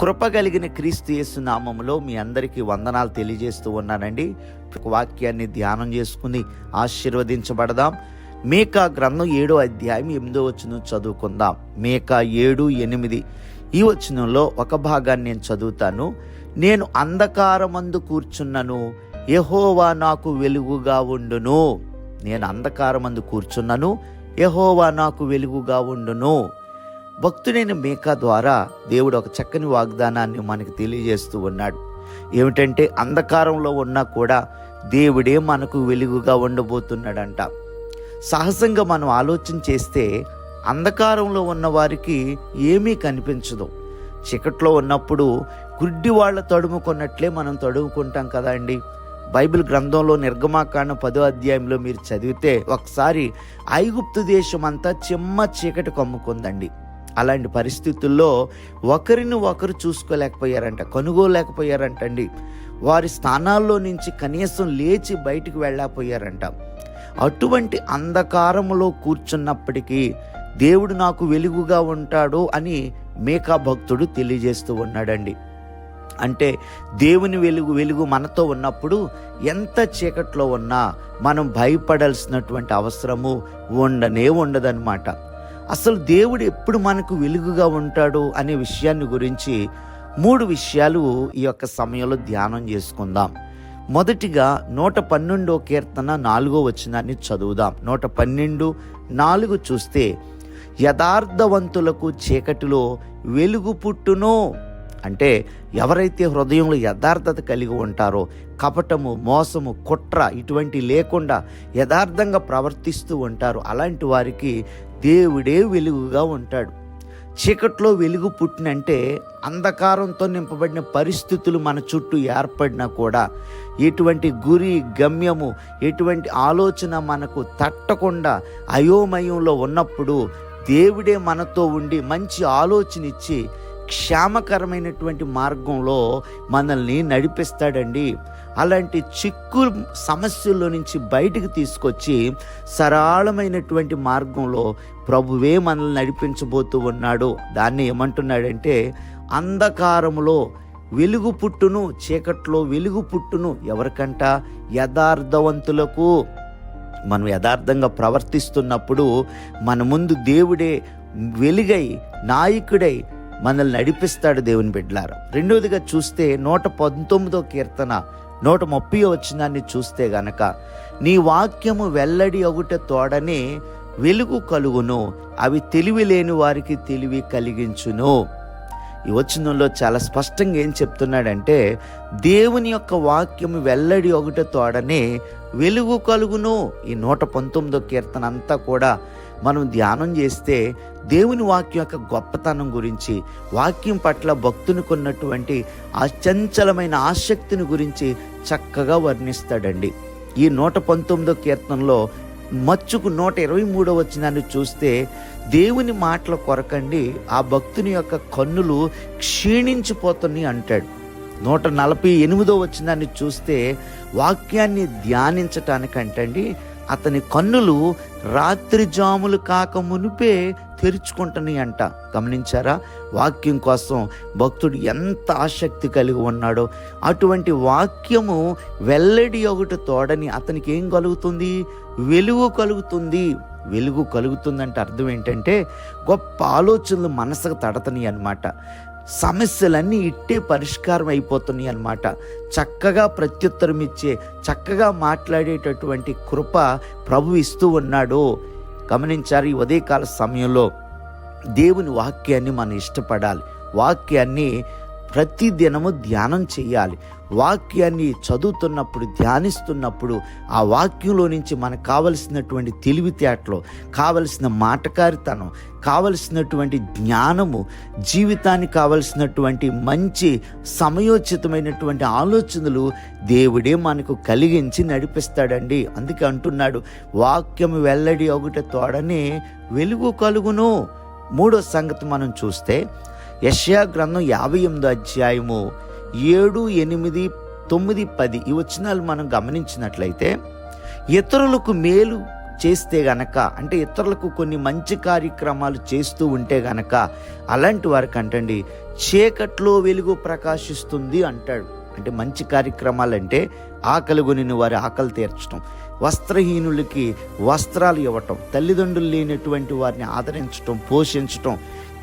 కృప కలిగిన క్రీస్తు యేసు నామములో మీ అందరికీ వందనాలు తెలియజేస్తూ ఉన్నానండి. వాక్యాన్ని ధ్యానం చేసుకుని ఆశీర్వదించబడదాం. మీకా గ్రంథం 7వ అధ్యాయం 8వ వచనం చదువుకుందాం. మీకా 7:8 ఈ వచనంలో ఒక భాగాన్ని నేను చదువుతాను. నేను అంధకారమందు కూర్చున్నను, యెహోవా నాకు వెలుగుగా ఉండును. నేను అంధకారమందు కూర్చున్నను, యెహోవా నాకు వెలుగుగా ఉండును. భక్తుడైన మీకా ద్వారా దేవుడు ఒక చక్కని వాగ్దానాన్ని మనకు తెలియజేస్తూ ఉన్నాడు. ఏమిటంటే అంధకారంలో ఉన్నా కూడా దేవుడే మనకు వెలుగుగా ఉండబోతున్నాడంట. సహజంగా మనం ఆలోచన చేస్తే అంధకారంలో ఉన్న వారికి ఏమీ కనిపించదు. చీకట్లో ఉన్నప్పుడు గుడ్డి వాళ్ళ తడుముకున్నట్లే మనం తడుముకుంటాం కదా అండి. బైబిల్ గ్రంథంలో నిర్గమాకాండం 10వ అధ్యాయంలో మీరు చదివితే ఒకసారి ఐగుప్తు దేశం అంతా చిమ్మ చీకటి కమ్ముకుందండి. అలాంటి పరిస్థితుల్లో ఒకరిని ఒకరు చూసుకోలేకపోయారంట, కనుగోలేకపోయారంటండి. వారి స్థానాల్లో నుంచి కనీసం లేచి బయటికి వెళ్ళకపోయారంట. అటువంటి అంధకారములో కూర్చున్నప్పటికీ దేవుడు నాకు వెలుగుగా ఉంటాడు అని మీకా భక్తుడు తెలియజేస్తూ ఉన్నాడండి. అంటే దేవుని వెలుగు మనతో ఉన్నప్పుడు ఎంత చీకట్లో ఉన్నా మనం భయపడాల్సినటువంటి అవసరము ఉండదన్నమాట. అసలు దేవుడు ఎప్పుడు మనకు వెలుగుగా ఉంటాడు అనే విషయాన్ని గురించి 3 విషయాలు ఈ యొక్క సమయంలో ధ్యానం చేసుకుందాం. మొదటిగా 112వ కీర్తన 4వ వచనాన్ని చదువుదాం. 112:4 చూస్తే, యథార్థవంతులకు చీకటిలో వెలుగు పుట్టును. అంటే ఎవరైతే హృదయంలో యథార్థత కలిగి ఉంటారో, కపటము, మోసము, కుట్ర ఇటువంటి లేకుండా యథార్థంగా ప్రవర్తిస్తూ ఉంటారో అలాంటి వారికి దేవుడే వెలుగుగా ఉంటాడు. చీకట్లో వెలుగు పుట్టినంటే అంధకారంతో నింపబడిన పరిస్థితులు మన చుట్టూ ఏర్పడినా కూడా ఎటువంటి గురి గమ్యము, ఎటువంటి ఆలోచన మనకు తట్టకుండా అయోమయంలో ఉన్నప్పుడు దేవుడే మనతో ఉండి మంచి ఆలోచన ఇచ్చి క్షేమకరమైనటువంటి మార్గంలో మనల్ని నడిపిస్తాడండి. అలాంటి చిక్కు సమస్యల్లో నుంచి బయటికి తీసుకొచ్చి సరళమైనటువంటి మార్గంలో ప్రభువే మనల్ని నడిపించబోతూ ఉన్నాడు. దాన్ని ఏమంటున్నాడంటే, అంధకారములో వెలుగు పుట్టును, చీకట్లో వెలుగు పుట్టును. ఎవరికంట? యథార్థవంతులకు. మనం యథార్థంగా ప్రవర్తిస్తున్నప్పుడు మన ముందు దేవుడే వెలుగై నాయకుడై మనల్ని నడిపిస్తాడు దేవుని బిడ్డలారా. రెండవదిగా చూస్తే 119వ కీర్తన 130వ వచనాన్ని చూస్తే గనక, నీ వాక్యము వెల్లడి అగుట తోడనే వెలుగు కలుగును, అవి తెలివి లేని వారికి తెలివి కలిగించును. ఈ వచనంలో చాలా స్పష్టంగా ఏం చెప్తున్నాడంటే, దేవుని యొక్క వాక్యము వెల్లడి ఒకట తోడనే వెలుగు కలుగును. ఈ 119వ కీర్తన అంతా కూడా మనం ధ్యానం చేస్తే దేవుని వాక్యం యొక్క గొప్పతనం గురించి, వాక్యం పట్ల భక్తునికి ఉన్నటువంటి అచంచలమైన ఆసక్తిని గురించి చక్కగా వర్ణిస్తాడండి. ఈ 119వ కీర్తనలో మచ్చుకు 123వ వచనాన్ని చూస్తే, దేవుని మాటల కొరకండి ఆ భక్తుని యొక్క కన్నులు క్షీణించిపోతున్నాయి అంటాడు. 148వ వచనాన్ని చూస్తే, వాక్యాన్ని ధ్యానించటానికంటండి అతని కన్నులు రాత్రి జాములు కాక మునిపే తెరుచుకుంటున్నాయి అంట. గమనించారా? వాక్యం కోసం భక్తుడు ఎంత ఆసక్తి కలిగి ఉన్నాడో. అటువంటి వాక్యము వెల్లడి ఒకటి తోడని అతనికి ఏం కలుగుతుంది? వెలుగు కలుగుతుంది. వెలుగు కలుగుతుందంటే అర్థం ఏంటంటే, గొప్ప ఆలోచనలు మనసుకు తడతని అన్నమాట. సమస్యలన్నీ ఇట్టే పరిష్కారం అయిపోతున్నాయి అన్నమాట. చక్కగా ప్రత్యుత్తరం ఇచ్చే, చక్కగా మాట్లాడేటటువంటి కృప ప్రభు ఇస్తూ ఉన్నాడు. గమనించారు? ఈ ఉదయకాల సమయంలో దేవుని వాక్యాన్ని మనం ఇష్టపడాలి. వాక్యాన్ని ప్రతి దినము ధ్యానం చేయాలి. వాక్యాన్ని చదువుతున్నప్పుడు, ధ్యానిస్తున్నప్పుడు ఆ వాక్యంలో నుంచి మనకు కావలసినటువంటి తెలివితేటలు, కావలసిన మాటకారితనం, కావలసినటువంటి జ్ఞానము, జీవితానికి కావలసినటువంటి మంచి సమయోచితమైనటువంటి ఆలోచనలు దేవుడే మనకు కలిగించి నడిపిస్తాడండి. అందుకే అంటున్నాడు, వాక్యము వెల్లడి ఒకటి తోడనే వెలుగు కలుగును. 3వ సంగతి మనం చూస్తే, యెషయా గ్రంథం 58వ అధ్యాయము 7, 8, 9, 10 ఈ వచనాలు మనం గమనించినట్లయితే, ఇతరులకు మేలు చేస్తే గనక, అంటే ఇతరులకు కొన్ని మంచి కార్యక్రమాలు చేస్తూ ఉంటే గనక, అలాంటి వారికి అంటండి చీకట్లో వెలుగు ప్రకాశిస్తుంది అంటాడు. అంటే మంచి కార్యక్రమాలు అంటే ఆకలి కొనిన వారి ఆకలి తీర్చడం, వస్త్రహీనులకి వస్త్రాలు ఇవ్వటం, తల్లిదండ్రులు లేనటువంటి వారిని ఆదరించటం, పోషించటం,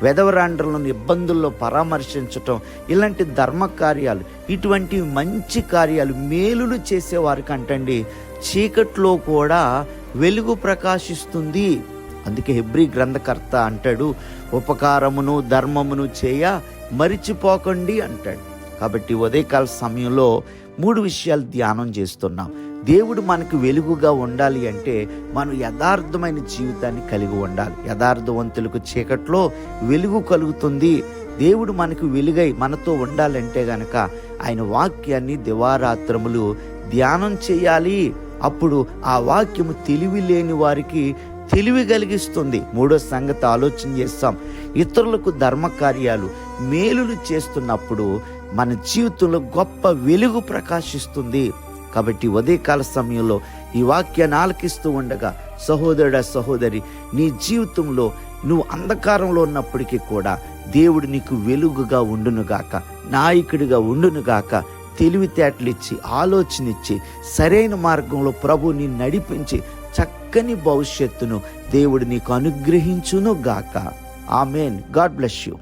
వెధవరాండ్రులను ఇబ్బందుల్లో పరామర్శించటం, ఇలాంటి ధర్మ కార్యాలు, ఇటువంటి మంచి కార్యాలు మేలులు చేసేవారికి అంటండి చీకట్లో కూడా వెలుగు ప్రకాశిస్తుంది. అందుకే హెబ్రీ గ్రంథకర్త అంటాడు, ఉపకారమును ధర్మమును చేయ మరిచిపోకండి అంటాడు. కాబట్టి ఉదయకాల సమయంలో 3 విషయాలు ధ్యానం చేస్తున్నాం. దేవుడు మనకు వెలుగుగా ఉండాలి అంటే మనం యథార్థమైన జీవితాన్ని కలిగి ఉండాలి. యథార్థవంతులకు చీకట్లో వెలుగు కలుగుతుంది. దేవుడు మనకు వెలుగై మనతో ఉండాలంటే గనక ఆయన వాక్యాన్ని దివారాత్రములు ధ్యానం చేయాలి. అప్పుడు ఆ వాక్యము తెలివి లేని వారికి తెలివి కలిగిస్తుంది. 3వ సంగతి ఆలోచన చేస్తాం. ఇతరులకు ధర్మ కార్యాలు మేలులు చేస్తున్నప్పుడు మన జీవితంలో గొప్ప వెలుగు ప్రకాశిస్తుంది. కాబట్టి ఉదయకాల సమయంలో ఈ వాక్యాన్ని ఆలకిస్తూ ఉండగా సహోదరుడా సహోదరి, నీ జీవితంలో నువ్వు అంధకారంలో ఉన్నప్పటికీ కూడా దేవుడు నీకు వెలుగుగా ఉండునుగాక, నాయకుడిగా ఉండునుగాక, తెలివితేటలిచ్చి ఆలోచనిచ్చి సరైన మార్గంలో ప్రభు ని నడిపించి చక్కని భవిష్యత్తును దేవుడు నీకు అనుగ్రహించును గాక. ఆమేన్. God bless you.